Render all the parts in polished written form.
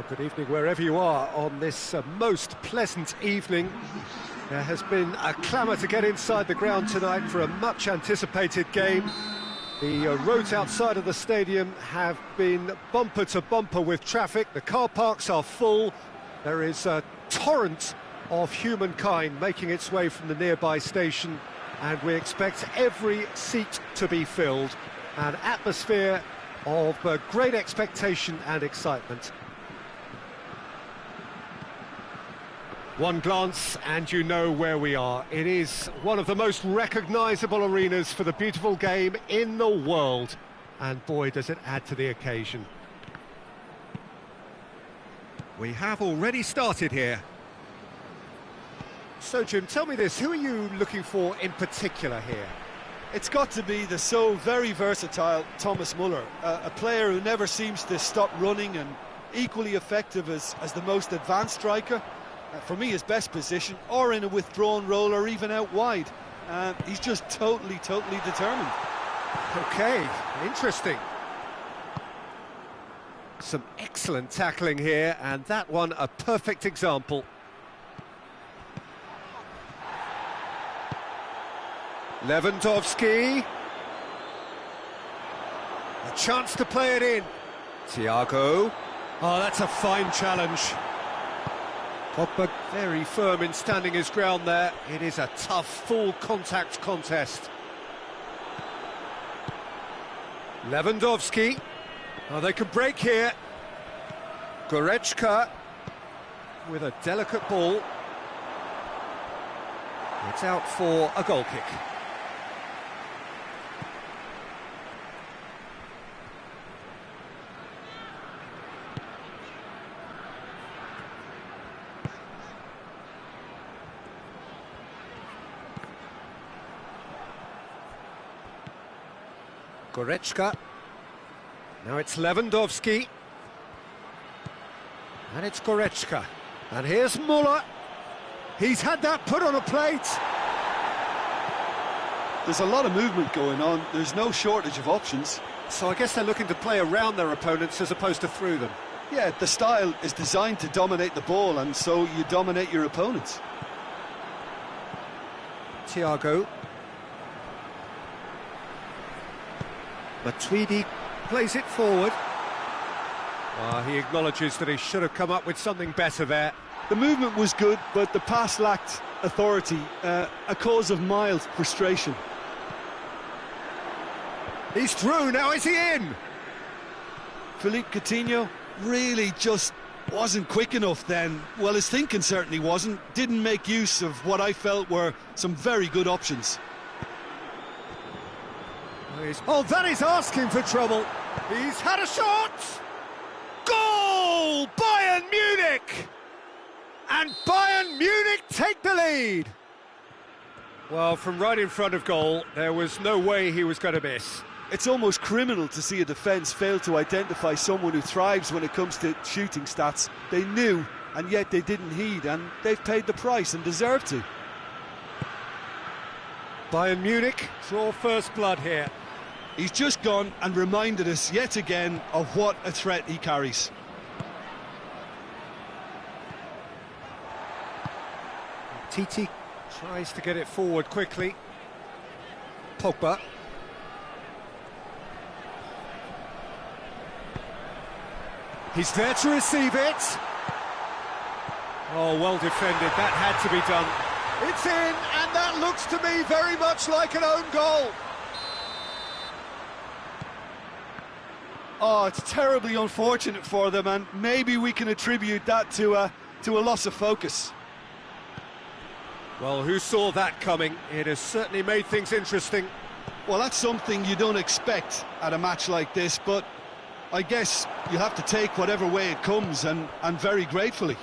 Good evening wherever you are on this most pleasant evening. There has been a clamour to get inside the ground tonight for a much-anticipated game. The roads outside of the stadium have been bumper to bumper with traffic. The car parks are full. There is a torrent of humankind making its way from the nearby station, and we expect every seat to be filled. An atmosphere of great expectation and excitement. One glance and you know where we are. It is one of the most recognisable arenas for the beautiful game in the world. And boy, does it add to the occasion. We have already started here. So, Jim, tell me this, who are you looking for in particular here? It's got to be the so very versatile Thomas Müller, a player who never seems to stop running and equally effective as the most advanced striker. For me, his best position, or in a withdrawn role, or even out wide. He's just totally determined. Okay, interesting. Some excellent tackling here, and that one a perfect example. Lewandowski. A chance to play it in. Thiago. Oh, that's a fine challenge. Pogba very firm in standing his ground there. It is a tough, full-contact contest. Lewandowski. Oh, they can break here. Goretzka with a delicate ball. It's out for a goal kick. Goretzka. Now it's Lewandowski. And it's Goretzka. And here's Müller. He's had that put on a plate. There's a lot of movement going on. There's no shortage of options. So I guess they're looking to play around their opponents as opposed to through them. Yeah, the style is designed to dominate the ball, and so you dominate your opponents. Thiago. Matuidi plays it forward. He acknowledges that he should have come up with something better there. The movement was good, but the pass lacked authority, a cause of mild frustration. He's through, now is he in? Philippe Coutinho really just wasn't quick enough then. Well, his thinking certainly wasn't. Didn't make use of what I felt were some very good options. Oh, that is asking for trouble. He's had a shot! Goal! Bayern Munich! And Bayern Munich take the lead! Well, from right in front of goal, there was no way he was going to miss. It's almost criminal to see a defence fail to identify someone who thrives when it comes to shooting stats. They knew, and yet they didn't heed, and they've paid the price and deserve to. Bayern Munich draw first blood here. He's just gone and reminded us yet again of what a threat he carries. Titi tries to get it forward quickly. Pogba. He's there to receive it. Oh, well defended, that had to be done. It's in, and that looks to me very much like an own goal. Oh, it's terribly unfortunate for them, and maybe we can attribute that to a loss of focus. Well, who saw that coming? It has certainly made things interesting. Well, that's something you don't expect at a match like this, but I guess you have to take whatever way it comes, and very gratefully.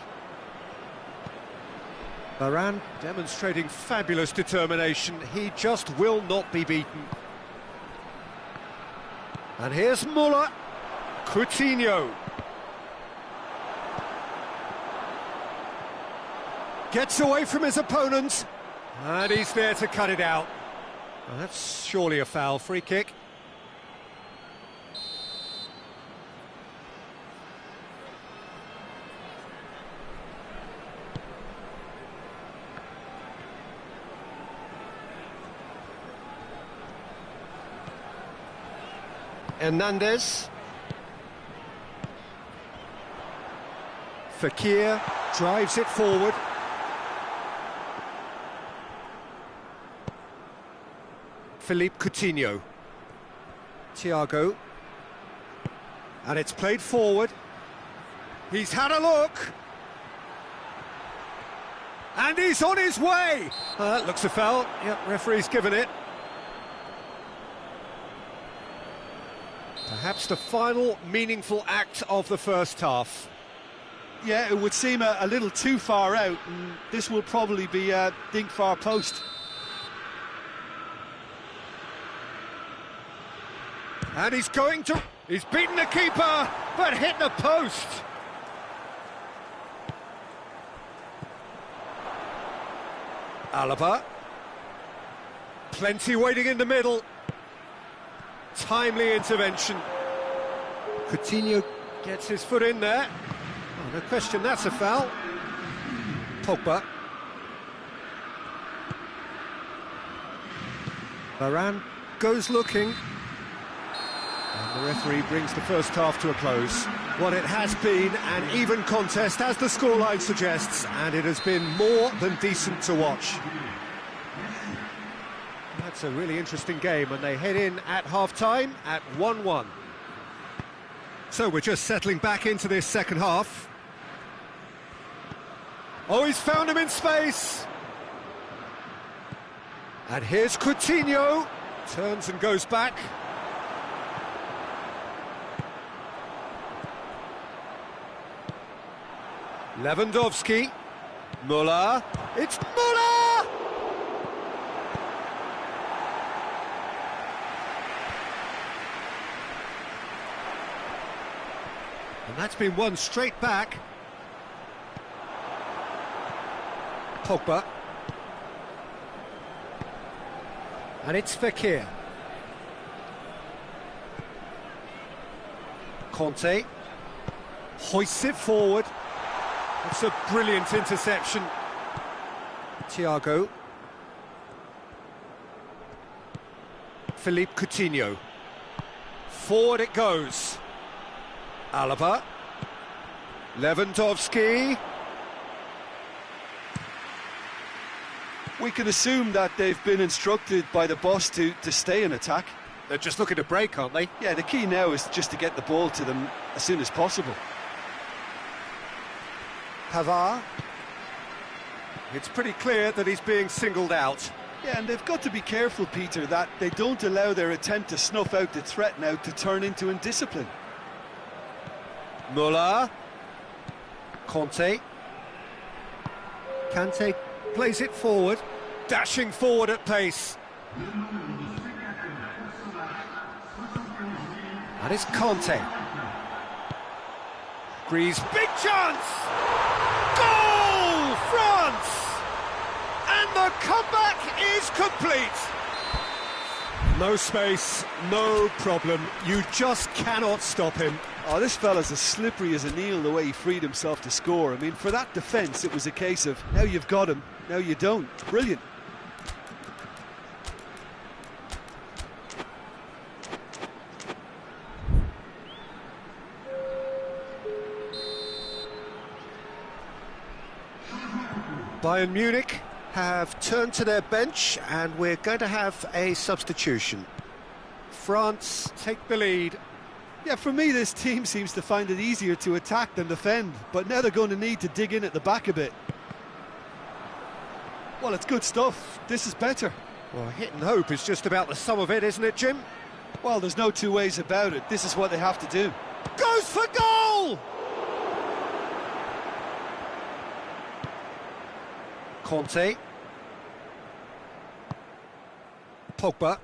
Varane demonstrating fabulous determination. He just will not be beaten. And here's Müller. Coutinho. Gets away from his opponent. And he's there to cut it out. Well, that's surely a foul. Free kick. Hernandez. Fekir drives it forward. Philippe Coutinho. Thiago. And it's played forward. He's had a look. And he's on his way. That looks a foul. Yep, referee's given it. Perhaps the final meaningful act of the first half. Yeah, it would seem a little too far out, and this will probably be a dink far post. And he's going to... He's beaten the keeper, but hit the post. Alaba. Plenty waiting in the middle. Timely intervention. Coutinho gets his foot in there. Oh, no question, that's a foul. Pogba. Varane goes looking. And the referee brings the first half to a close. Well, it has been an even contest, as the scoreline suggests, and it has been more than decent to watch. That's a really interesting game, and they head in at half-time at 1-1. So we're just settling back into this second half. Oh, he's found him in space! And here's Coutinho. Turns and goes back. Lewandowski. Müller. It's Müller! And that's been won straight back. Pogba. And it's Fekir. Conte. Hoists it forward. It's a brilliant interception. Thiago. Philippe Coutinho. Forward it goes. Alaba. Lewandowski. We can assume that they've been instructed by the boss to stay in attack. They're just looking to break, aren't they? Yeah, the key now is just to get the ball to them as soon as possible. Pavard. It's pretty clear that he's being singled out. Yeah, and they've got to be careful, Peter, that they don't allow their attempt to snuff out the threat now to turn into indiscipline. Müller. Conte. Kante plays it forward, dashing forward at pace. And it's Conte. Greaves, big chance! Goal, France! And the comeback is complete. No space, no problem. You just cannot stop him. Oh, this fella's as slippery as a needle the way he freed himself to score. I mean, for that defence, it was a case of, now you've got him, now you don't. Brilliant. Bayern Munich have turned to their bench, and we're going to have a substitution. France take the lead. Yeah, for me, this team seems to find it easier to attack than defend, but now they're going to need to dig in at the back a bit. Well, it's good stuff. This is better. Well, hit and hope is just about the sum of it, isn't it, Jim? Well, there's no two ways about it. This is what they have to do. Goes for goal! Conte. Pogba.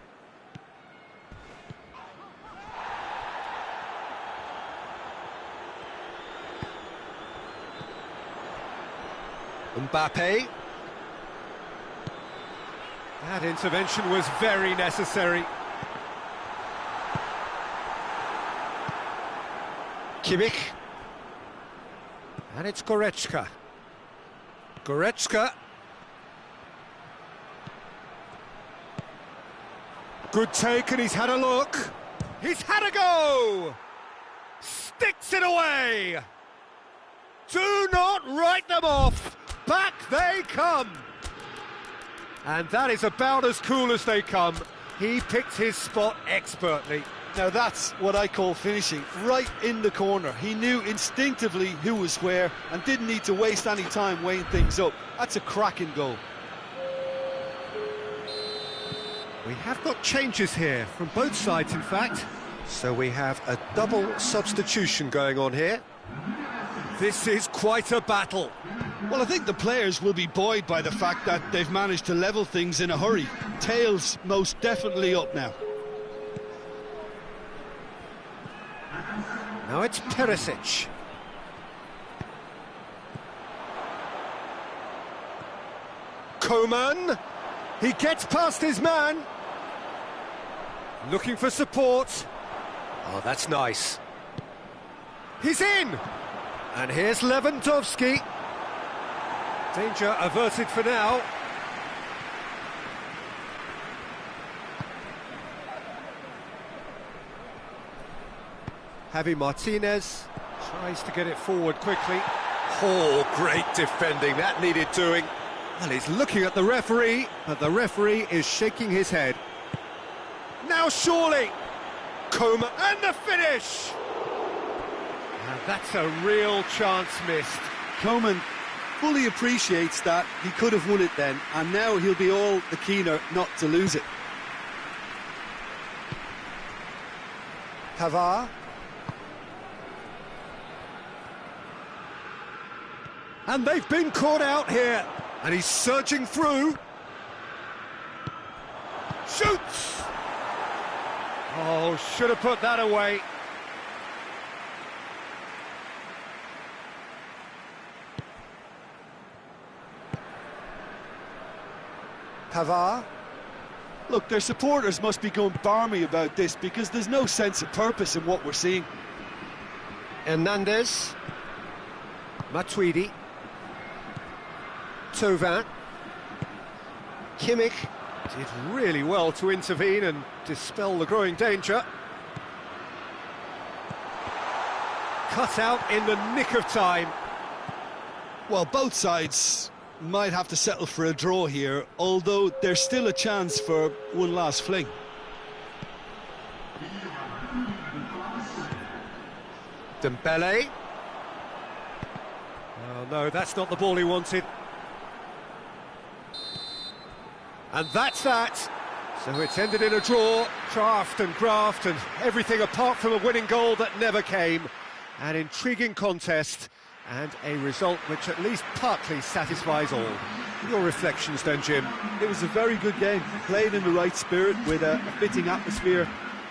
Mbappe. That intervention was very necessary. Kimmich. And it's Goretzka. Goretzka. Good take, and he's had a look. He's had a go! Sticks it away! Do not write them off! Back they come! And that is about as cool as they come. He picked his spot expertly. Now that's what I call finishing, right in the corner. He knew instinctively who was where and didn't need to waste any time weighing things up. That's a cracking goal. We have got changes here, from both sides in fact. So we have a double substitution going on here. This is quite a battle. Well, I think the players will be buoyed by the fact that they've managed to level things in a hurry. Tails most definitely up now. Now it's Perisic. Coman. He gets past his man. Looking for support. Oh, that's nice. He's in! And here's Lewandowski. Danger averted for now. Javi Martinez tries to get it forward quickly. Oh, great defending, that needed doing. Well, he's looking at the referee, but the referee is shaking his head. Now surely! Coman, and the finish! And that's a real chance missed. Coman fully appreciates that he could have won it then, and now he'll be all the keener not to lose it. Pavard. And they've been caught out here. And he's surging through. Shoots! Oh, should have put that away. Pavard. Look, their supporters must be going barmy about this because there's no sense of purpose in what we're seeing. Hernandez. Matuidi. Tovin. Kimmich did really well to intervene and dispel the growing danger. Cut out in the nick of time. Well, both sides might have to settle for a draw here, although there's still a chance for one last fling. Dembele. Oh no, that's not the ball he wanted. And that's that. So it's ended in a draw. Craft and graft and everything apart from a winning goal that never came. An intriguing contest and a result which at least partly satisfies all. Your reflections then, Jim? It was a very good game, played in the right spirit with a fitting atmosphere,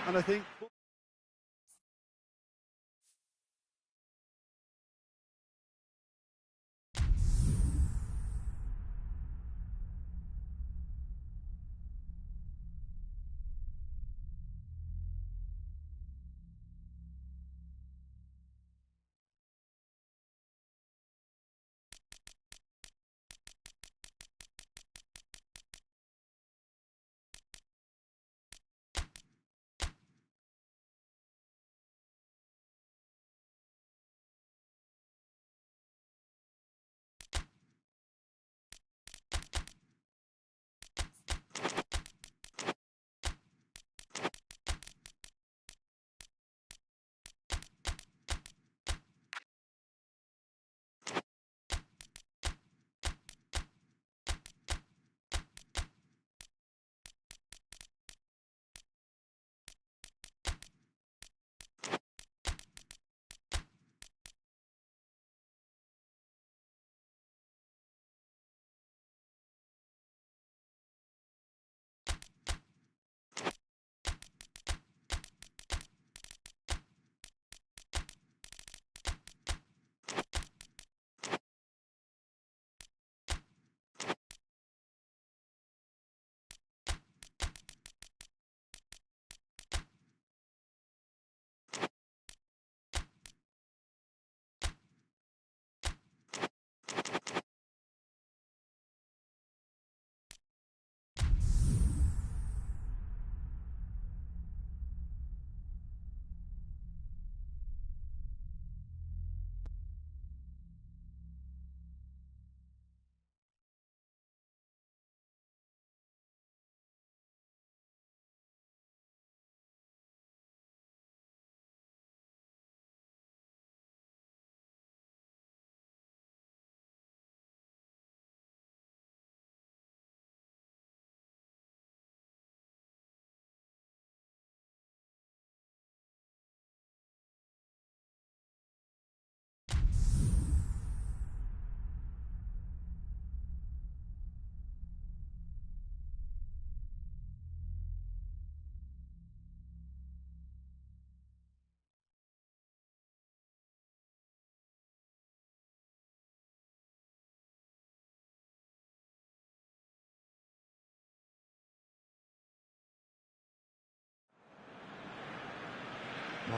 and I think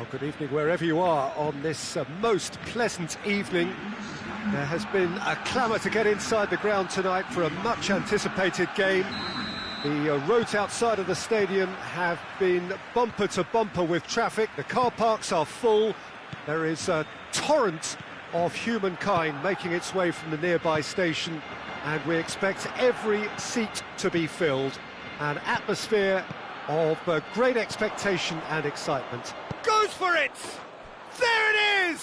Well, good evening wherever you are on this most pleasant evening. There has been a clamour to get inside the ground tonight for a much-anticipated game. The roads outside of the stadium have been bumper to bumper with traffic. The car parks are full. There is a torrent of humankind making its way from the nearby station, and we expect every seat to be filled. An atmosphere of great expectation and excitement. Goes for it! There it is!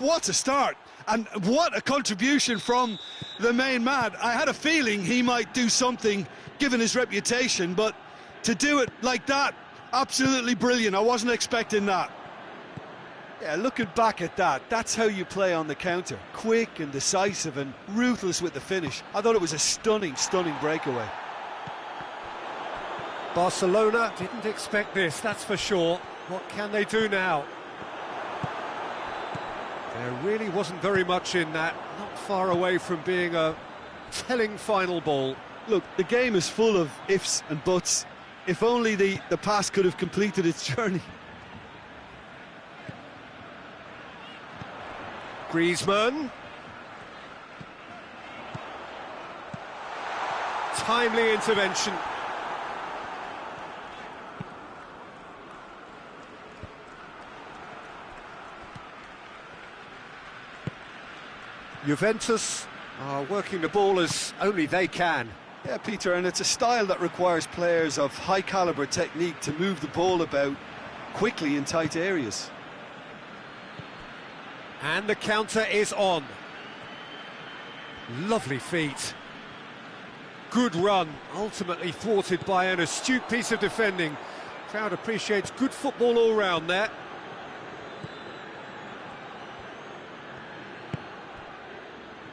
What a start! And what a contribution from the main man. I had a feeling he might do something, given his reputation, but to do it like that, absolutely brilliant. I wasn't expecting that. Yeah, looking back at that, that's how you play on the counter. Quick and decisive and ruthless with the finish. I thought it was a stunning, stunning breakaway. Barcelona didn't expect this, that's for sure. What can they do now? There really wasn't very much in that, not far away from being a telling final ball. Look, the game is full of ifs and buts. If only the pass could have completed its journey. Griezmann. Timely intervention. Juventus are working the ball as only they can. Yeah, Peter, and it's a style that requires players of high-caliber technique to move the ball about quickly in tight areas. And the counter is on. Lovely feet. Good run, ultimately thwarted by an astute piece of defending. Crowd appreciates good football all round there.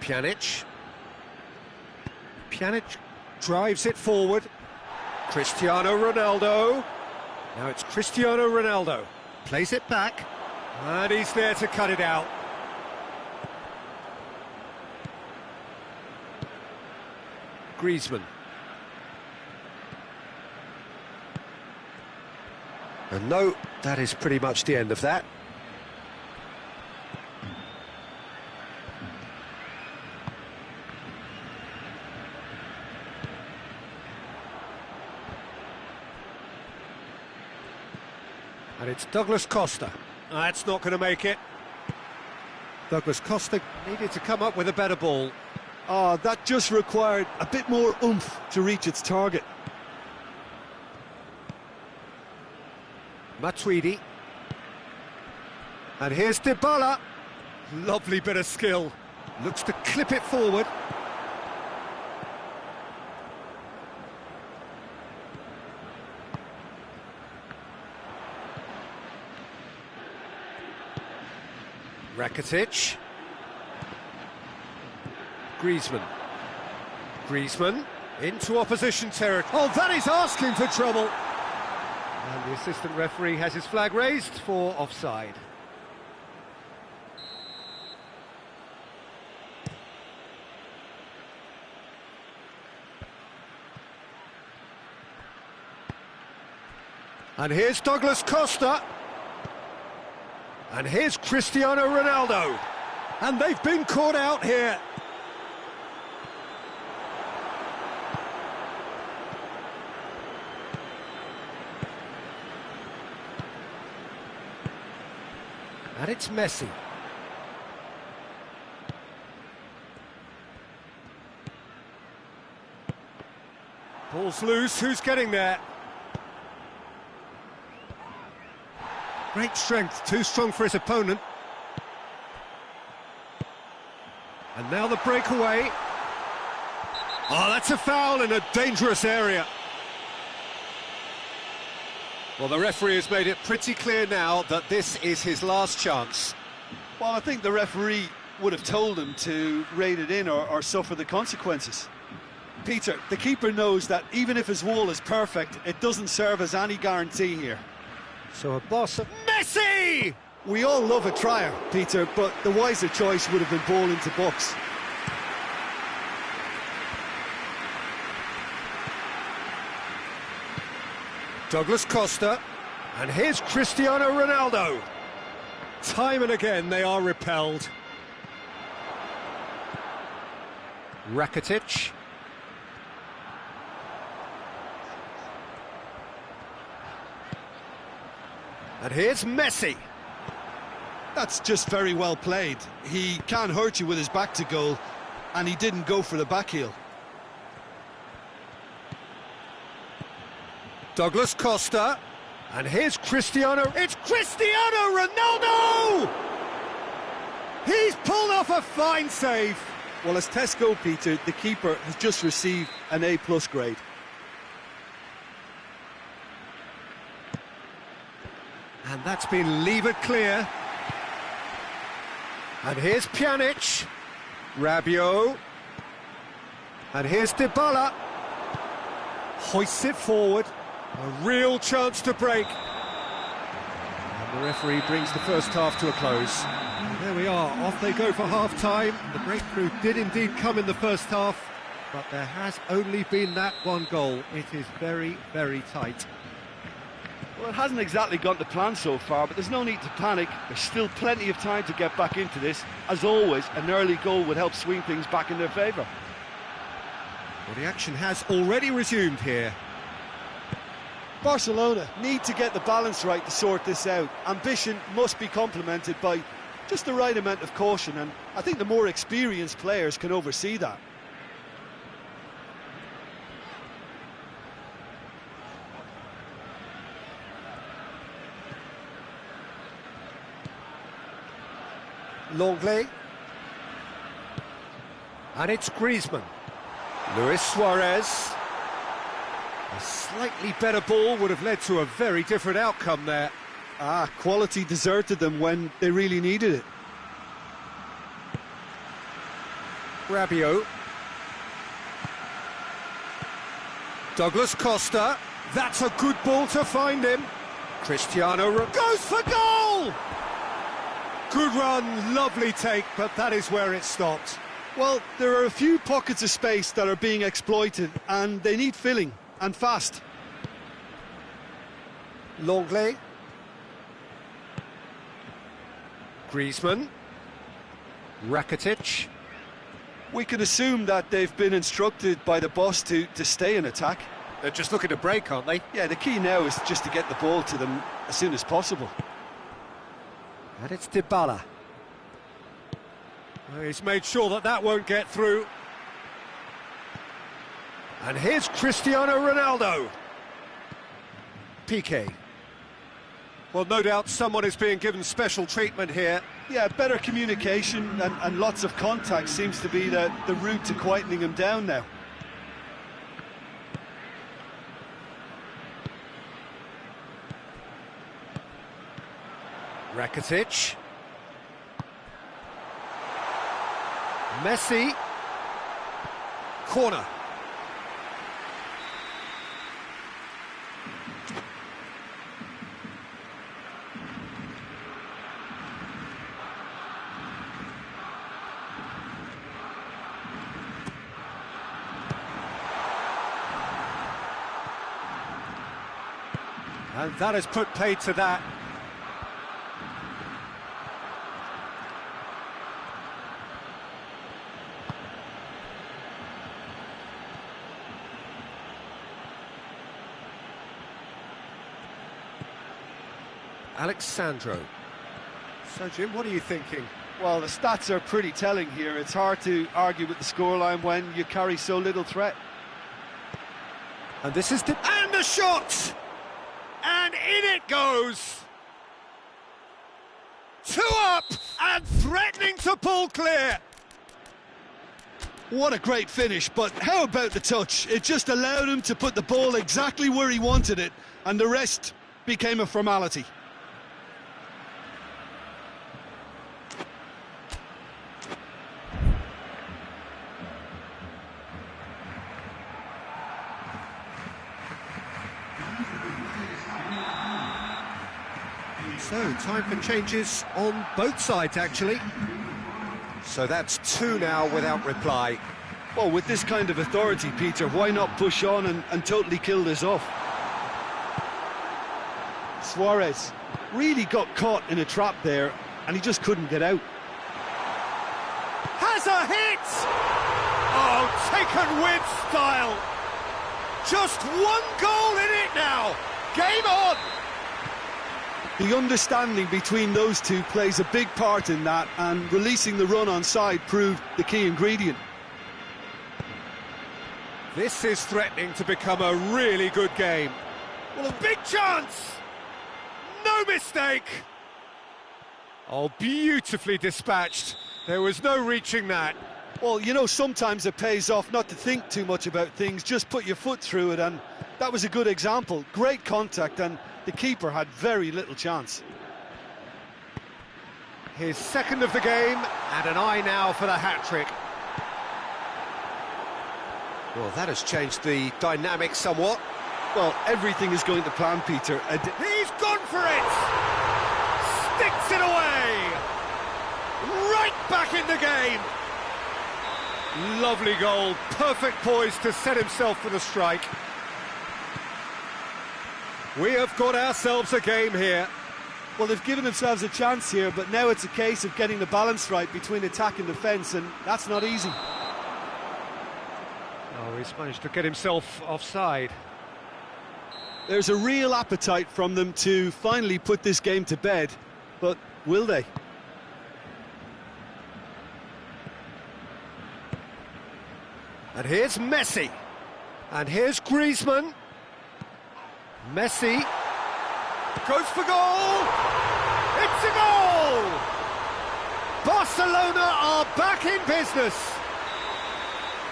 Pjanic drives it forward. Cristiano Ronaldo. Now it's Cristiano Ronaldo. Plays it back. And he's there to cut it out. Griezmann. And no, that is pretty much the end of that. And it's Douglas Costa. That's not going to make it. Douglas Costa needed to come up with a better ball. Oh, that just required a bit more oomph to reach its target. Matuidi. And here's Dybala. Lovely bit of skill. Looks to clip it forward. Rakitic. Griezmann into opposition territory. Oh, that is asking for trouble. And the assistant referee has his flag raised for offside. And here's Douglas Costa. And here's Cristiano Ronaldo. And they've been caught out here. And it's Messi. Ball's loose, who's getting there? Great strength, too strong for his opponent. And now the breakaway. Oh, that's a foul in a dangerous area. Well, the referee has made it pretty clear now that this is his last chance. Well, I think the referee would have told him to rate it in or suffer the consequences. Peter, the keeper knows that even if his wall is perfect, it doesn't serve as any guarantee here. So a boss of Messi! We all love a trier, Peter, but the wiser choice would have been ball into box. Douglas Costa, And here's Cristiano Ronaldo. Time and again they are repelled. Rakitic. And here's Messi. That's just very well played. He can't hurt you with his back to goal, and he didn't go for the back heel. Douglas Costa. And here's Cristiano. It's Cristiano Ronaldo! He's pulled off a fine save. Well, as Tesco, Peter, the keeper has just received an A+ grade. And that's been levered clear. And here's Pjanic. Rabiot. And here's Dybala. Hoists it forward. A real chance to break. And the referee brings the first half to a close. And there we are, off they go for half-time. The breakthrough did indeed come in the first half, but there has only been that one goal. It is very, very tight. Well, it hasn't exactly gone to plan so far, but there's no need to panic. There's still plenty of time to get back into this. As always, an early goal would help swing things back in their favour. Well, the action has already resumed here. Barcelona need to get the balance right to sort this out. Ambition must be complemented by just the right amount of caution, and I think the more experienced players can oversee that. Longley. And it's Griezmann. Luis Suarez. A slightly better ball would have led to a very different outcome there. Quality deserted them when they really needed it. Rabiot. Douglas Costa. That's a good ball to find him. Cristiano goes for goal! Good run, lovely take, but that is where it stopped. Well, there are a few pockets of space that are being exploited, and they need filling, and fast. Longley. Griezmann. Rakitic. We can assume that they've been instructed by the boss to stay in attack. They're just looking to break, aren't they? Yeah, the key now is just to get the ball to them as soon as possible. And it's Dybala. Well, he's made sure that that won't get through. And here's Cristiano Ronaldo. Piqué. Well, no doubt someone is being given special treatment here. Yeah, better communication and lots of contact seems to be the route to quietening him down now. Rakitic. Messi. Corner. And that has put paid to that. Alexandro. So, Jim, what are you thinking? Well, the stats are pretty telling here. It's hard to argue with the scoreline when you carry so little threat. And this is and the shot! And in it goes! 2 up and threatening to pull clear! What a great finish, but how about the touch? It just allowed him to put the ball exactly where he wanted it, and the rest became a formality. So, time for changes on both sides, actually. So that's 2 now without reply. Well, with this kind of authority, Peter, why not push on and totally kill this off? Suarez really got caught in a trap there, and he just couldn't get out. Has a hit! Oh, taken with style! Just one goal in it now! Game on! The understanding between those two plays a big part in that, and releasing the run on side proved the key ingredient. This is threatening to become a really good game. Well, a big chance! No mistake! Oh, beautifully dispatched. There was no reaching that. Well, you know, sometimes it pays off not to think too much about things, just put your foot through it, and that was a good example. Great contact, and the keeper had very little chance. His second of the game, and an eye now for the hat-trick. Well, that has changed the dynamic somewhat. Well, everything is going to plan, Peter. He's gone for it! Sticks it away! Right back in the game! Lovely goal, perfect poise to set himself for the strike. We have got ourselves a game here. Well, they've given themselves a chance here, but now it's a case of getting the balance right between attack and defence, and that's not easy. Oh, he's managed to get himself offside. There's a real appetite from them to finally put this game to bed, but will they? And here's Messi. And here's Griezmann. Messi goes for goal! It's a goal! Barcelona are back in business.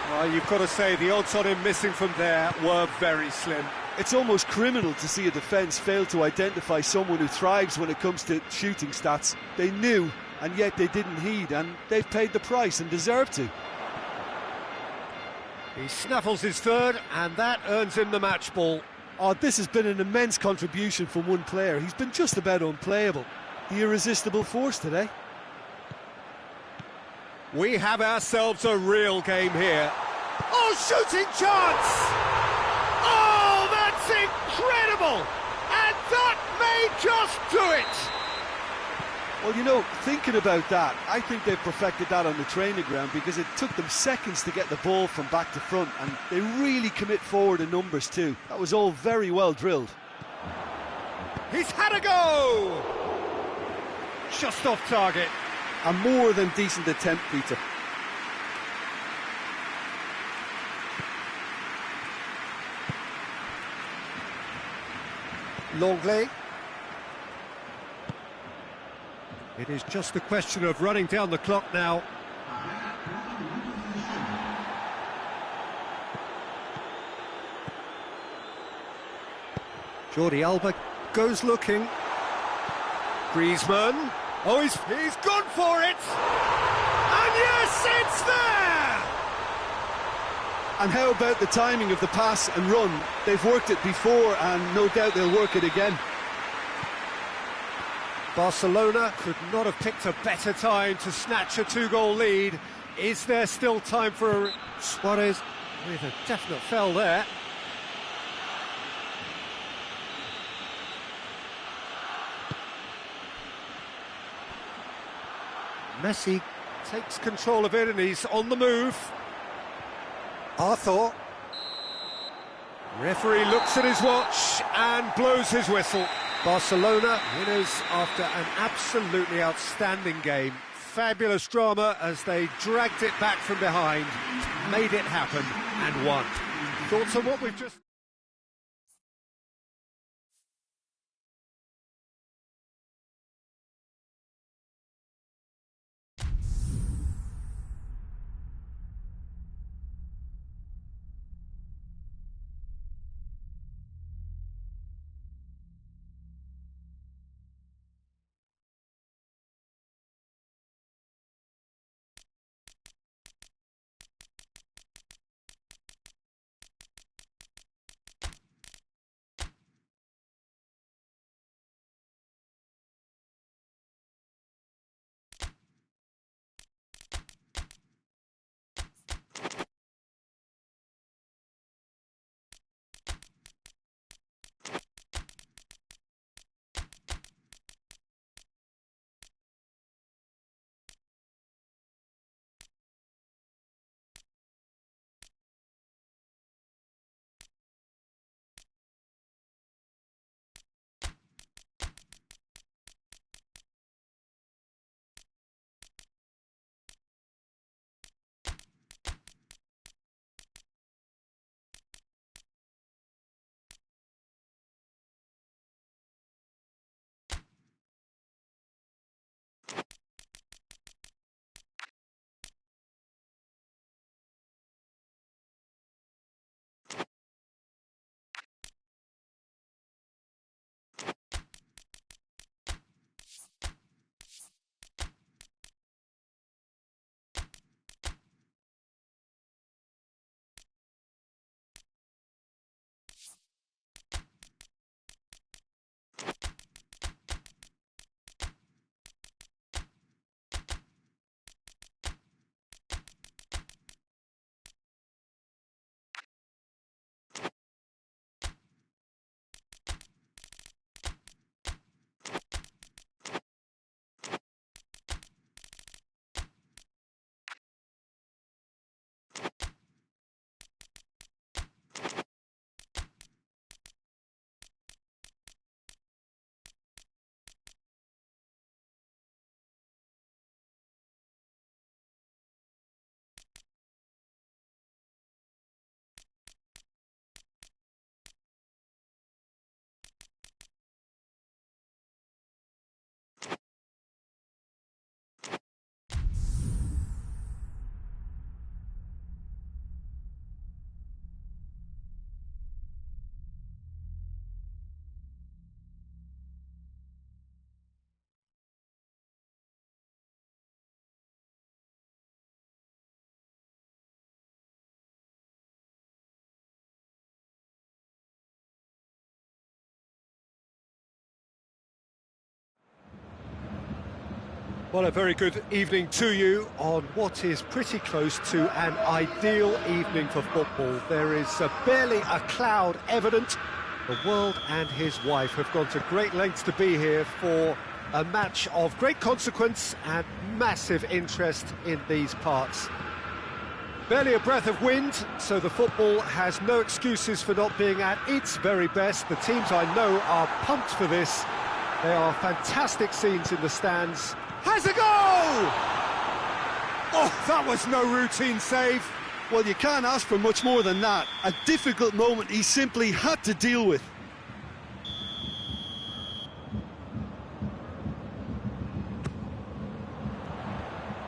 Well, you've got to say the odds on him missing from there were very slim. It's almost criminal to see a defence fail to identify someone who thrives when it comes to shooting stats. They knew, and yet they didn't heed, and they've paid the price and deserve to. He snaffles his third, and that earns him the match ball. Oh, this has been an immense contribution from one player. He's been just about unplayable. The irresistible force today. We have ourselves a real game here. Oh, shooting chance! Oh, that's incredible! And that may just do it! Well, you know, thinking about that, I think they've perfected that on the training ground, because it took them seconds to get the ball from back to front, and they really commit forward in numbers too. That was all very well drilled. He's had a go! Just off target. A more than decent attempt, Peter. Longley. It is just a question of running down the clock now. Jordi Alba goes looking. Griezmann. Oh, he's gone for it! And yes, it's there! And how about the timing of the pass and run? They've worked it before, and no doubt they'll work it again. Barcelona could not have picked a better time to snatch a two-goal lead. Is there still time for Suarez with a definite foul there? Messi takes control of it and he's on the move. Arthur. Referee looks at his watch and blows his whistle. Barcelona winners after an absolutely outstanding game. Fabulous drama as they dragged it back from behind, made it happen and won. Thoughts on what we've just... Well, a very good evening to you on what is pretty close to an ideal evening for football. There is barely a cloud evident. The world and his wife have gone to great lengths to be here for a match of great consequence and massive interest in these parts. Barely a breath of wind, so the football has no excuses for not being at its very best. The teams I know are pumped for this. There are fantastic scenes in the stands. Has a goal! Oh, that was no routine save. Well, you can't ask for much more than that. A difficult moment he simply had to deal with.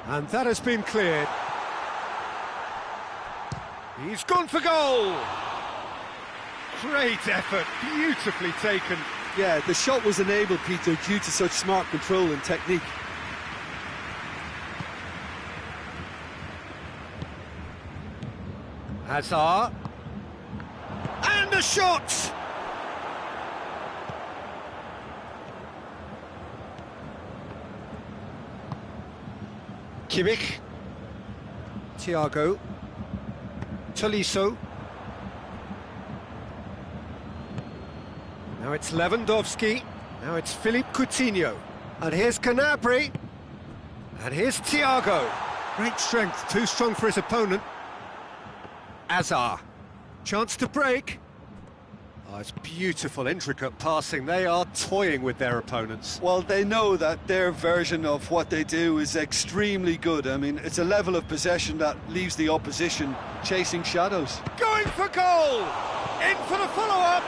And that has been cleared. He's gone for goal! Great effort, beautifully taken. Yeah, the shot was enabled, Peter, due to such smart control and technique. Hazard. And a shot! Kimmich. Thiago. Tolisso. Now it's Lewandowski. Now it's Philippe Coutinho. And here's Canabria. And here's Thiago. Great strength, too strong for his opponent. Hazard. Chance to break. Oh, it's beautiful, intricate passing. They are toying with their opponents. Well, they know that their version of what they do is extremely good. I mean, it's a level of possession that leaves the opposition chasing shadows. Going for goal! In for the follow-up!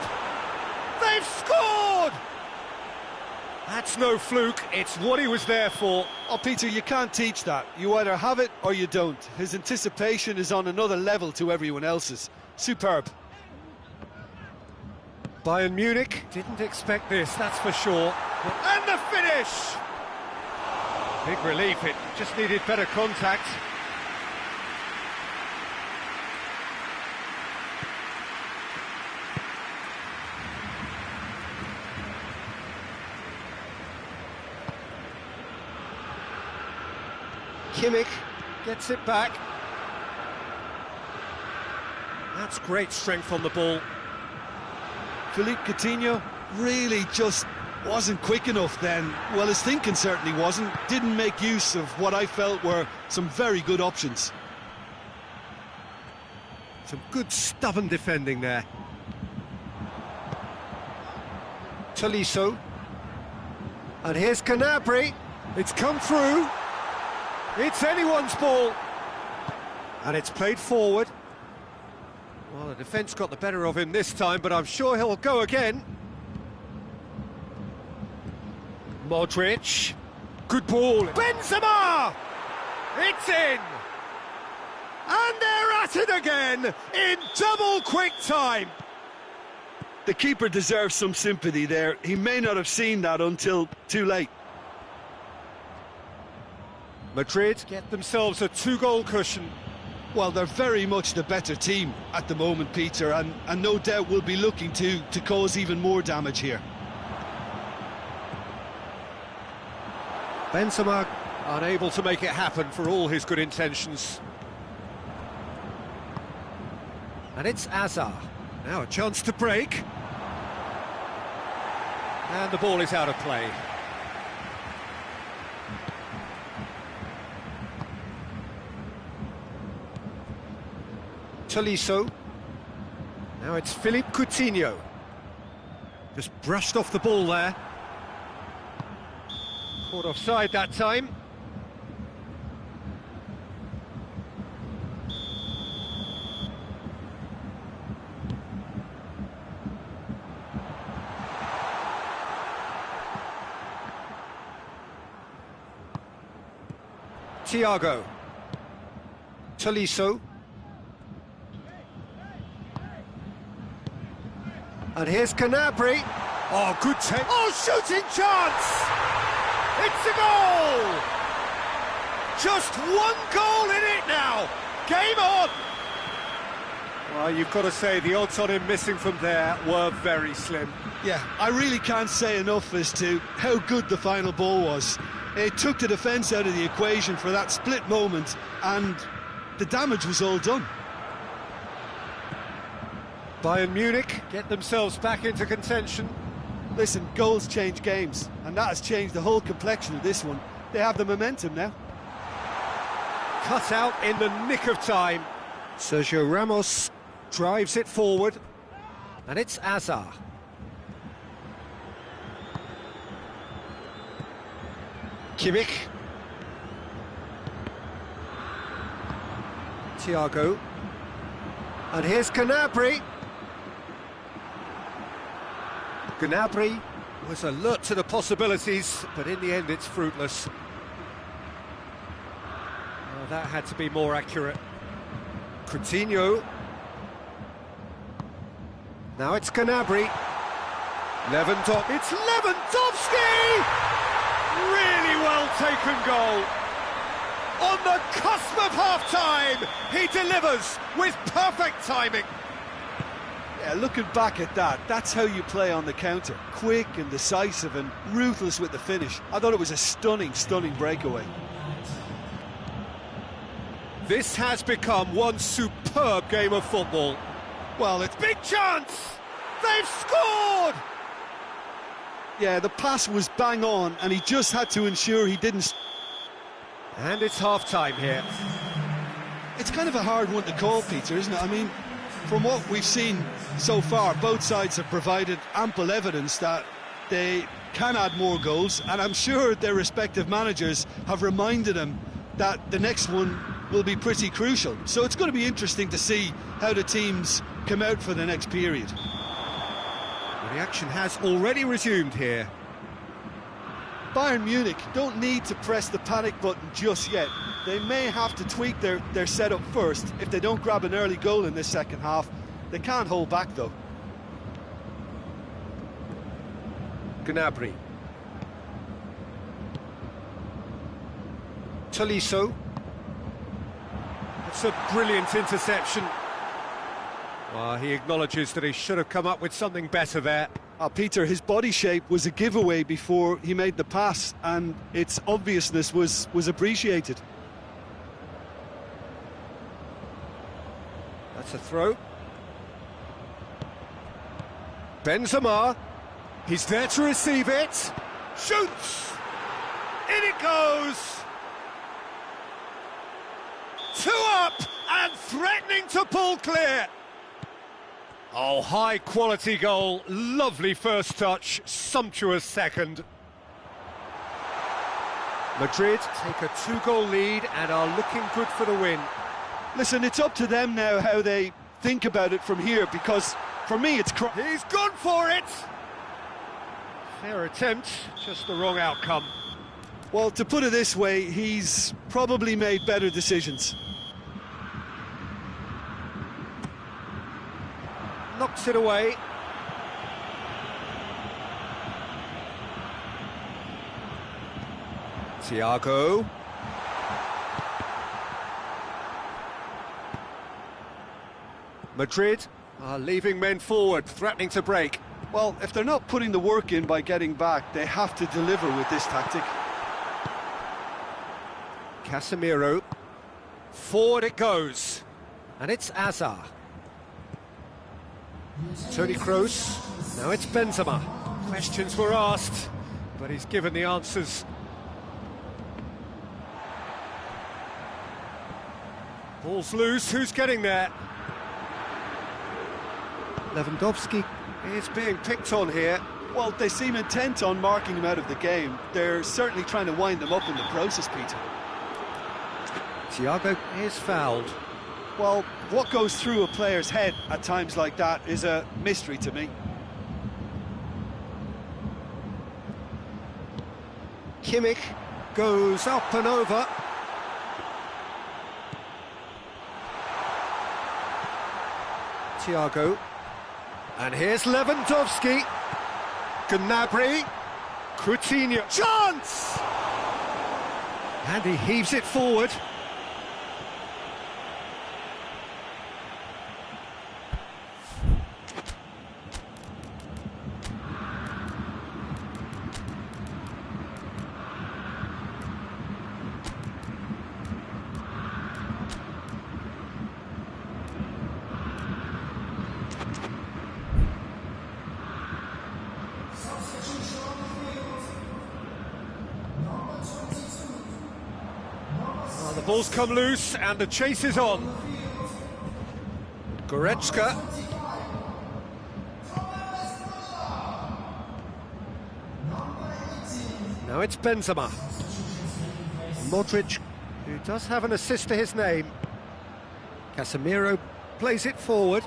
They've scored! That's no fluke, it's what he was there for. Oh, Peter, you can't teach that. You either have it or you don't. His anticipation is on another level to everyone else's. Superb. Bayern Munich didn't expect this, that's for sure. And the finish! Big relief, it just needed better contact. Kimmich gets it back. That's great strength on the ball. Philippe Coutinho really just wasn't quick enough then. Well, his thinking certainly wasn't. Didn't make use of what I felt were some very good options. Some good stubborn defending there. Tolisso. And here's Canabria. It's come through. It's anyone's ball. And it's played forward. Well, the defence got the better of him this time, but I'm sure he'll go again. Modric. Good ball. Benzema! It's in! And they're at it again in double quick time. The keeper deserves some sympathy there. He may not have seen that until too late. Madrid get themselves a two-goal cushion. Well, they're very much the better team at the moment, Peter, and no doubt will be looking to cause even more damage here. Benzema unable to make it happen for all his good intentions. And it's Hazard. Now a chance to break. And the ball is out of play. Tolisso. Now it's Philippe Coutinho. Just brushed off the ball there. Caught offside that time. Thiago. Tolisso. And here's Canabria. Oh, good take. Oh, shooting chance! It's a goal! Just one goal in it now. Game on! Well, you've got to say the odds on him missing from there were very slim. Yeah, I really can't say enough as to how good the final ball was. It took the defence out of the equation for that split moment, and the damage was all done. Bayern Munich get themselves back into contention. Listen, goals change games, and that has changed the whole complexion of this one. They have the momentum now. Cut out in the nick of time. Sergio Ramos drives it forward, and it's Azar. Kimmich. Thiago. And here's Gnabry. Gnabry was alert to the possibilities, but in the end it's fruitless. Oh, that had to be more accurate. Coutinho. Now it's Gnabry. It's Lewandowski! Really well taken goal. On the cusp of half-time, he delivers with perfect timing. Yeah, looking back at that, that's how you play on the counter. Quick and decisive and ruthless with the finish. I thought it was a stunning, stunning breakaway. This has become one superb game of football. Well, it's big chance! They've scored! Yeah, the pass was bang on, and he just had to ensure he didn't... And it's half-time here. It's kind of a hard one to call, Peter, isn't it? I mean, from what we've seen so far, both sides have provided ample evidence that they can add more goals, and I'm sure their respective managers have reminded them that the next one will be pretty crucial. So it's going to be interesting to see how the teams come out for the next period. Well, the action has already resumed here. Bayern Munich don't need to press the panic button just yet. They may have to tweak their setup first. If they don't grab an early goal in this second half, they can't hold back though. Gnabry. Tolisso. It's a brilliant interception. Well, he acknowledges that he should have come up with something better there. Peter, his body shape was a giveaway before he made the pass, and its obviousness was appreciated. That's a throw. Benzema. He's there to receive it. Shoots! In it goes! 2 up and threatening to pull clear. Oh, high-quality goal, lovely first touch, sumptuous second. Madrid take a 2-goal lead and are looking good for the win. Listen, it's up to them now how they think about it from here, because for me it's... He's gone for it! Fair attempt, just the wrong outcome. Well, to put it this way, he's probably made better decisions. Knocks it away. Thiago. Madrid are leaving men forward, threatening to break. Well, if they're not putting the work in by getting back, they have to deliver with this tactic. Casemiro. Forward it goes. And it's Azar. Toni Kroos. Now it's Benzema. Questions were asked, but he's given the answers. Ball's loose. Who's getting there? Lewandowski is being picked on here. Well, they seem intent on marking him out of the game. They're certainly trying to wind him up in the process, Peter. Thiago is fouled. Well, what goes through a player's head at times like that is a mystery to me. Kimmich goes up and over. Thiago. And here's Lewandowski. Gnabry. Coutinho. Chance! And he heaves it forward. ball's come loose and the chase is on. Goretzka. Now it's Benzema. Modric, who does have an assist to his name. Casemiro plays it forward.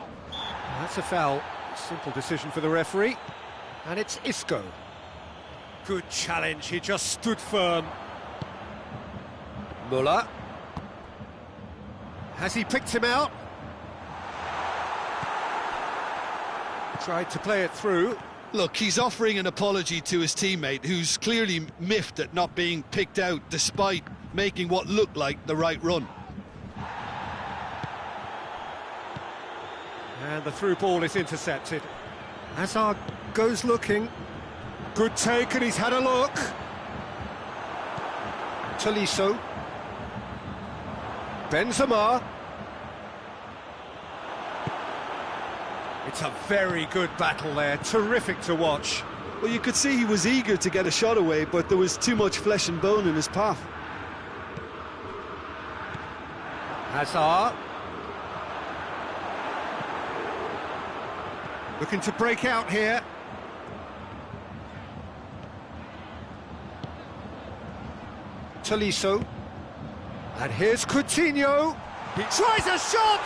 That's a foul. Simple decision for the referee. And it's Isco. Good challenge, he just stood firm. Muller. Has he picked him out? Tried to play it through. Look, he's offering an apology to his teammate, who's clearly miffed at not being picked out despite making what looked like the right run. And the through ball is intercepted. Hazard goes looking. Good take, and he's had a look. Tolisso. Benzema. It's a very good battle there, terrific to watch. Well, you could see he was eager to get a shot away, but there was too much flesh and bone in his path. Hazard. Looking to break out here. Tolisso. And here's Coutinho. He tries a shot!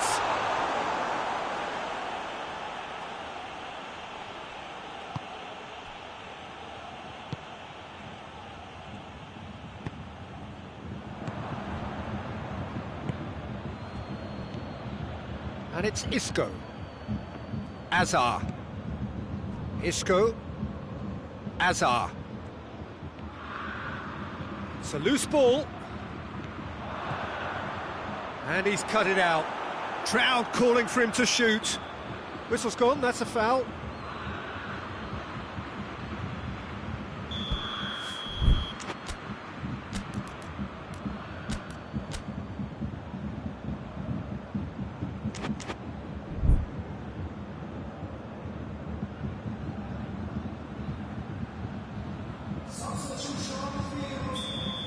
And it's Isco. Hazard. Isco. Hazard. It's a loose ball. And he's cut it out. Crowd calling for him to shoot. Whistle's gone, that's a foul.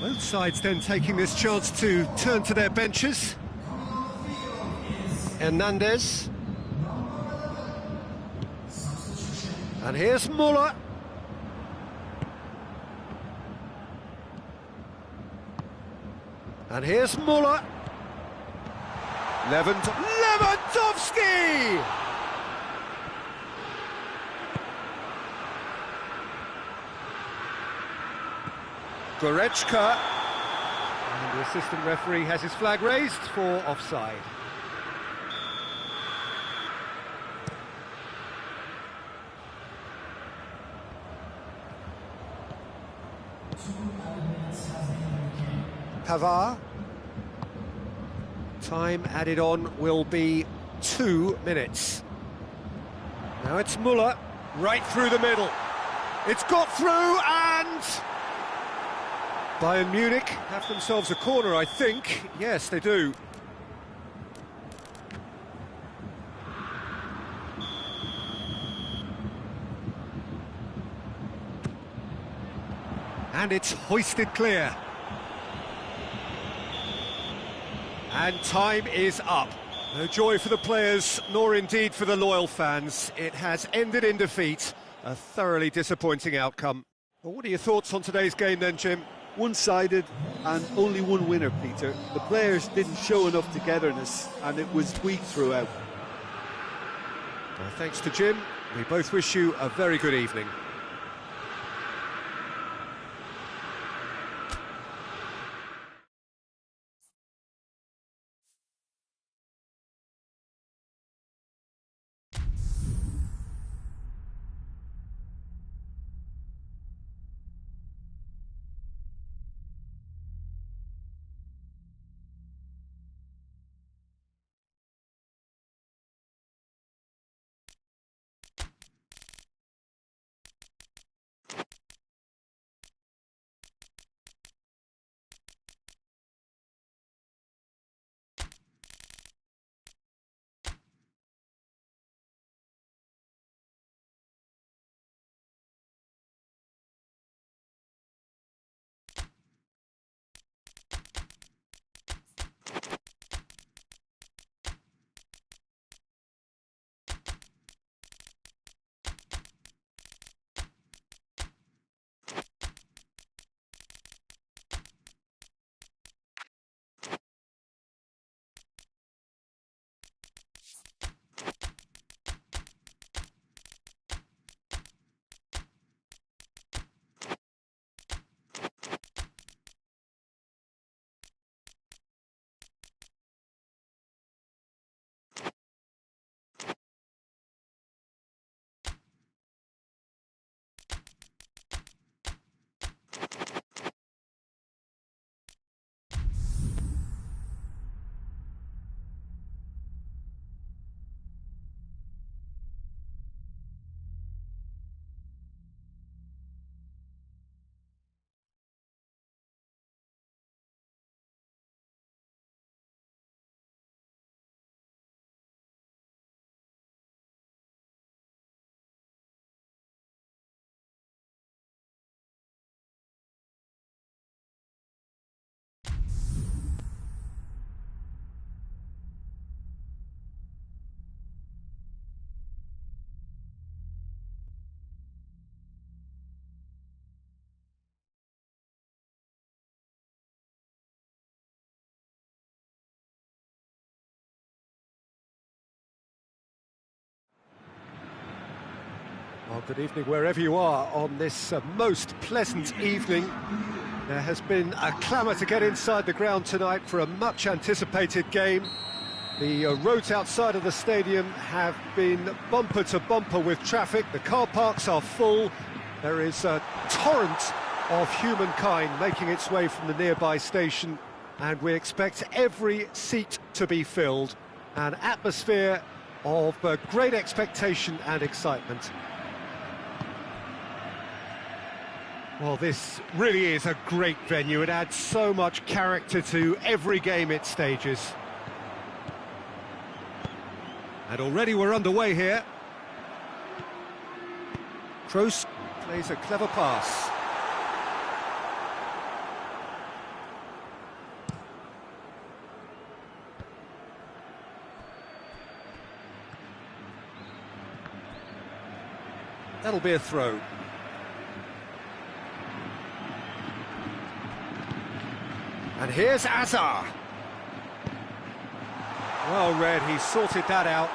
Both sides then taking this chance to turn to their benches. Hernandez. And here's Muller. And here's Muller. Lewandowski! Goretzka. And the assistant referee has his flag raised for offside. Pavard. Time added on will be 2 minutes. Now it's Muller, right through the middle. It's got through and... Bayern Munich have themselves a corner, I think. Yes, they do. And it's hoisted clear. And time is up. No joy for the players, nor indeed for the loyal fans. It has ended in defeat. A thoroughly disappointing outcome. Well, what are your thoughts on today's game then, Jim? One-sided and only one winner, Peter. The players didn't show enough togetherness and it was weak throughout. Well, thanks to Jim. We both wish you a very good evening. Well, good evening wherever you are on this most pleasant evening. There has been a clamour to get inside the ground tonight for a much anticipated game. The roads outside of the stadium have been bumper to bumper with traffic. The car parks are full. There is a torrent of humankind making its way from the nearby station, and we expect every seat to be filled. An atmosphere of great expectation and excitement. Well, this really is a great venue. It adds so much character to every game it stages. And already we're underway here. Kroos plays a clever pass. That'll be a throw. And here's Azar. Well read, he sorted that out.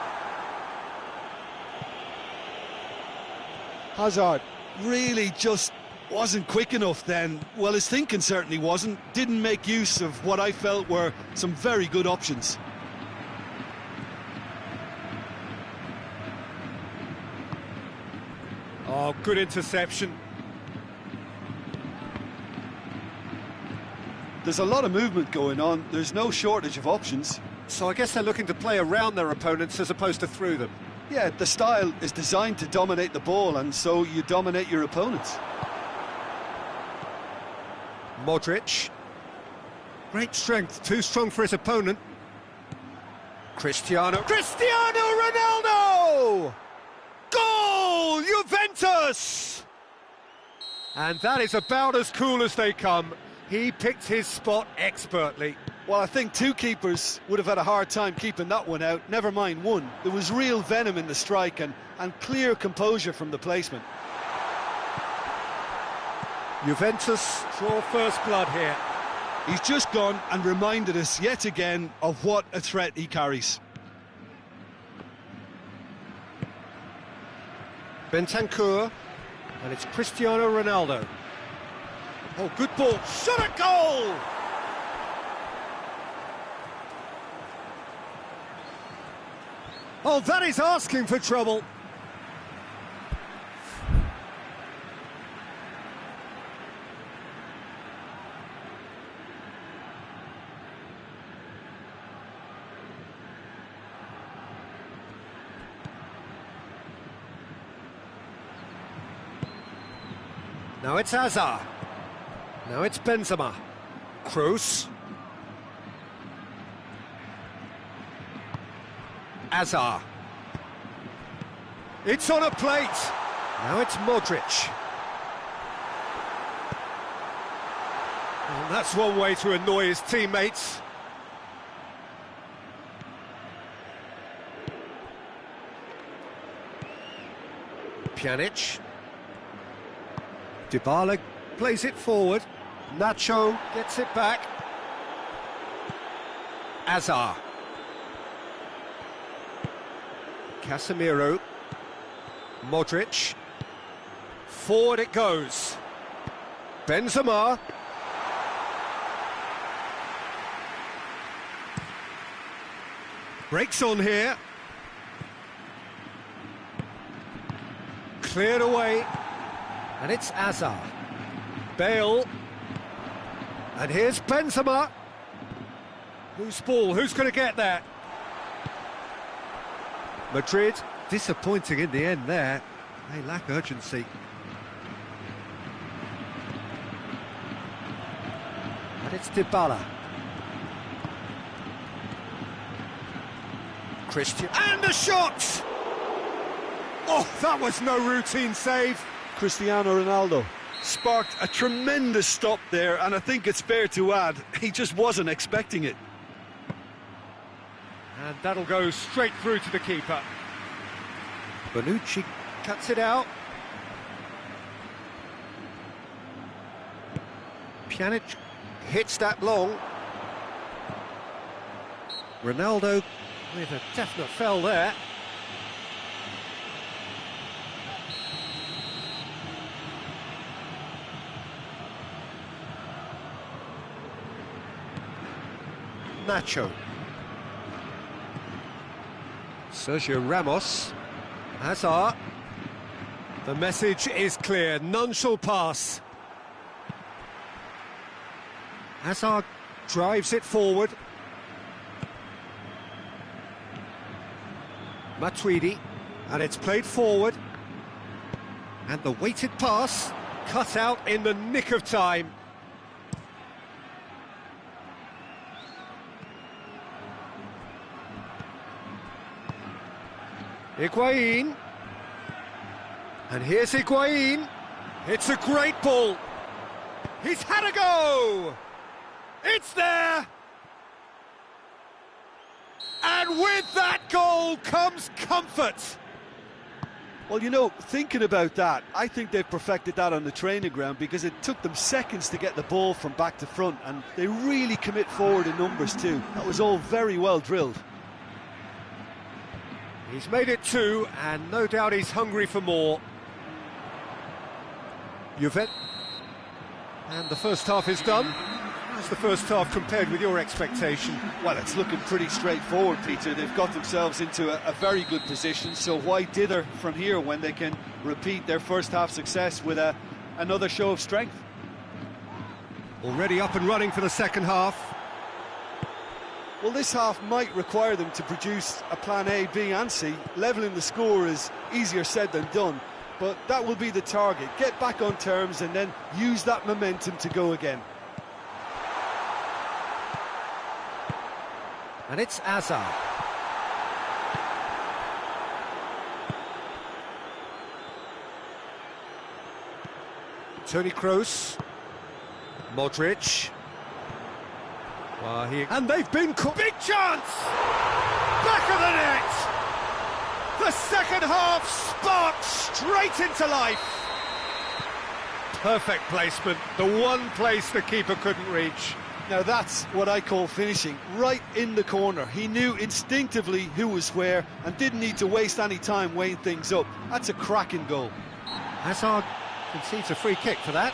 Hazard really just wasn't quick enough then. Well, his thinking certainly wasn't. Didn't make use of what I felt were some very good options. Oh, good interception. There's a lot of movement going on. There's no shortage of options. So I guess they're looking to play around their opponents as opposed to through them. Yeah, the style is designed to dominate the ball, and so you dominate your opponents. Modric. Great strength, too strong for his opponent. Cristiano Ronaldo! Goal! Juventus! And that is about as cool as they come. He picked his spot expertly. Well, I think two keepers would have had a hard time keeping that one out, never mind one. There was real venom in the strike and clear composure from the placement. Juventus draw first blood here. He's just gone and reminded us yet again of what a threat he carries. Bentancur, and it's Cristiano Ronaldo. Oh, good ball, shot at goal! Oh, that is asking for trouble. Now it's Azar. Now it's Benzema. Kroos. Azar. It's on a plate. Now it's Modric. Well, that's one way to annoy his teammates. Pjanic. Dybala plays it forward. Nacho gets it back. Azar. Casemiro. Modric. Forward it goes. Benzema. Breaks on here. Cleared away. And it's Azar. Bale. And here's Benzema. Loose ball, who's going to get that? Madrid, disappointing in the end there. They lack urgency. And it's Dybala. Christian. And the shot! Oh, that was no routine save. Cristiano Ronaldo sparked a tremendous stop there, and I think it's fair to add, he just wasn't expecting it. And that'll go straight through to the keeper. Bonucci cuts it out. Pjanic hits that long. Ronaldo with a definite fell there. Nacho. Sergio Ramos. Hazard. The message is clear, none shall pass. Hazard drives it forward. Matuidi, and it's played forward. And the weighted pass, cut out in the nick of time. Higuain. And here's Higuain. It's a great ball. He's had a go! It's there! And with that goal comes comfort. Well, you know, thinking about that, I think they've perfected that on the training ground, because it took them seconds to get the ball from back to front, and they really commit forward in numbers too. That was all very well drilled. He's made it 2, and no doubt he's hungry for more. Juve. And the first half is done. How's the first half compared with your expectation? Well, it's looking pretty straightforward, Peter. They've got themselves into a very good position, so why dither from here when they can repeat their first half success with another show of strength? Already up and running for the second half. Well, this half might require them to produce a plan A, B and C. Levelling the score is easier said than done, but that will be the target. Get back on terms and then use that momentum to go again. And it's Hazard. Toni Kroos. Modric. And they've been caught. Big chance! Back of the net! The second half sparked straight into life. Perfect placement, the one place the keeper couldn't reach. Now that's what I call finishing, right in the corner. He knew instinctively who was where and didn't need to waste any time weighing things up. That's a cracking goal. Hazard concedes a free kick for that.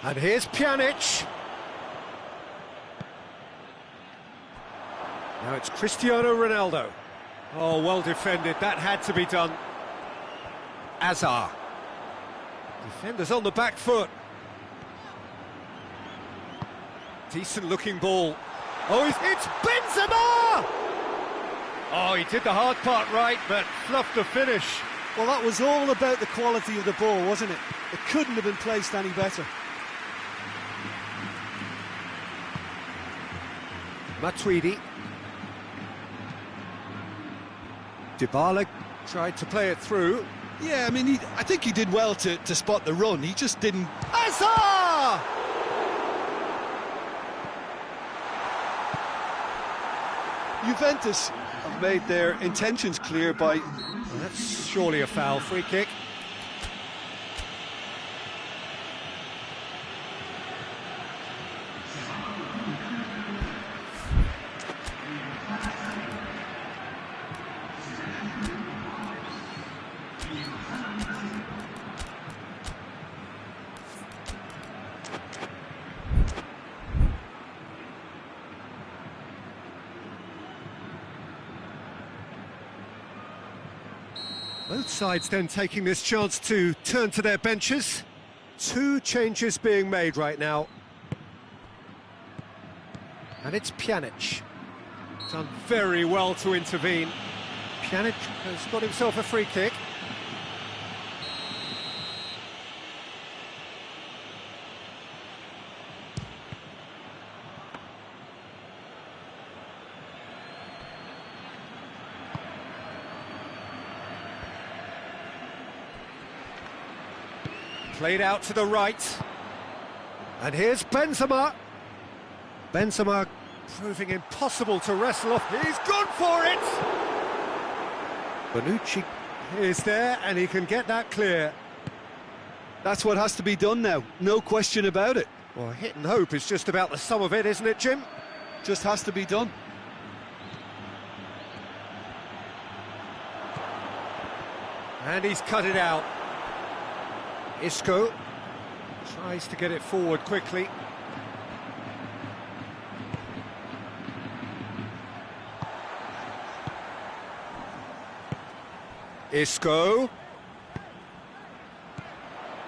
And here's Pjanic. Now it's Cristiano Ronaldo. Oh, well defended, that had to be done. Hazard. Defenders on the back foot. Decent looking ball. Oh, it's Benzema! Oh, he did the hard part right, but fluffed the finish. Well, that was all about the quality of the ball, wasn't it? It couldn't have been placed any better. Matuidi. Dybala tried to play it through. Yeah, I mean, I think he did well to spot the run. He just didn't... Hazard! Juventus have made their intentions clear by... Well, that's surely a foul. Free kick. Both sides then taking this chance to turn to their benches. 2 changes being made right now. And it's Pjanic. Done very well to intervene. Pjanic has got himself a free kick. Played out to the right. And here's Benzema. Benzema proving impossible to wrestle off. He's gone for it! Bonucci is there, and he can get that clear. That's what has to be done now, no question about it. Well, hit and hope is just about the sum of it, isn't it, Jim? Just has to be done. And he's cut it out. Isco tries to get it forward quickly. Isco.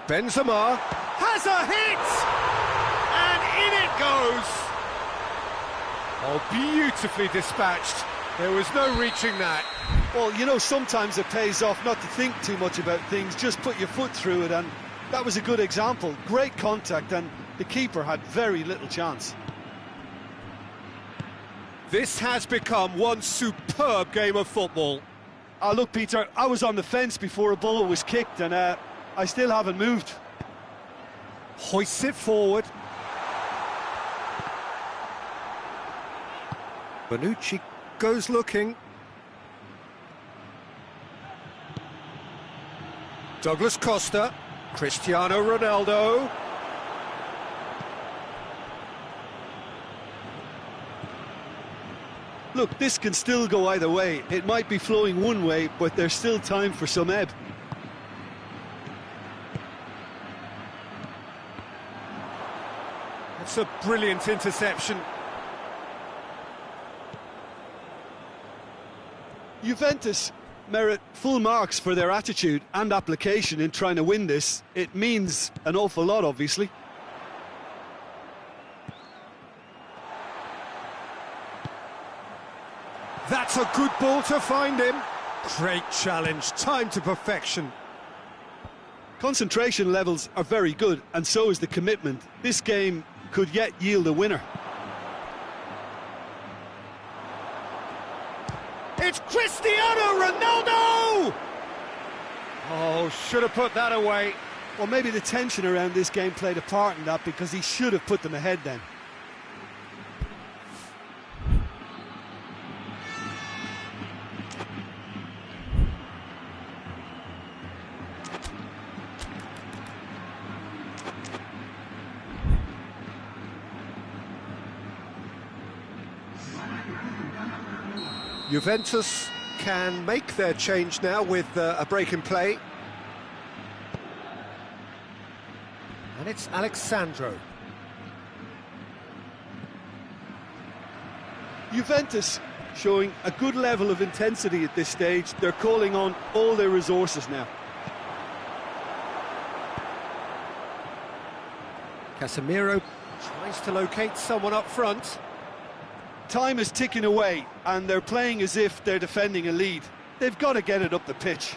Benzema has a hit! And in it goes! Oh, beautifully dispatched. There was no reaching that. Well, you know, sometimes it pays off not to think too much about things, just put your foot through it, and that was a good example. Great contact, and the keeper had very little chance. This has become one superb game of football. Look, Peter, I was on the fence before a ball was kicked, and I still haven't moved. Hoists it forward. Bonucci goes looking. Douglas Costa, Cristiano Ronaldo. Look, this can still go either way. It might be flowing one way, but there's still time for some ebb. That's a brilliant interception. Juventus merit full marks for their attitude and application in trying to win this. It means an awful lot, obviously. That's a good ball to find him. Great challenge, time to perfection. Concentration levels are very good, and so is the commitment. This game could yet yield a winner. It's Cristiano Ronaldo! Oh, should have put that away. Well, maybe the tension around this game played a part in that, because he should have put them ahead then. Juventus can make their change now with a break in play. And it's Alexandro. Juventus showing a good level of intensity at this stage. They're calling on all their resources now. Casemiro tries to locate someone up front. Time is ticking away, and they're playing as if they're defending a lead. They've got to get it up the pitch.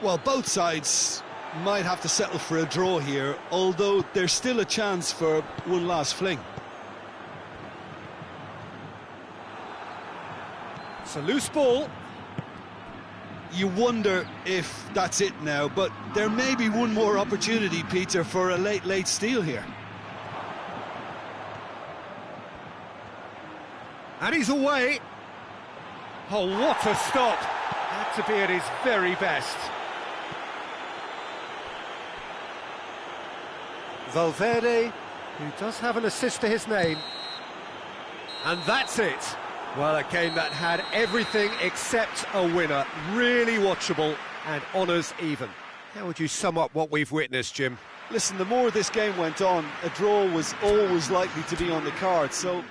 Well, both sides might have to settle for a draw here, although there's still a chance for one last fling. It's a loose ball. You wonder if that's it now, but there may be one more opportunity, Peter, for a late steal here. And he's away. Oh, what a stop. Had to be at his very best. Valverde, who does have an assist to his name. And that's it. Well, a game that had everything except a winner. Really watchable and honours even. How would you sum up what we've witnessed, Jim? Listen, the more this game went on, a draw was always likely to be on the card, so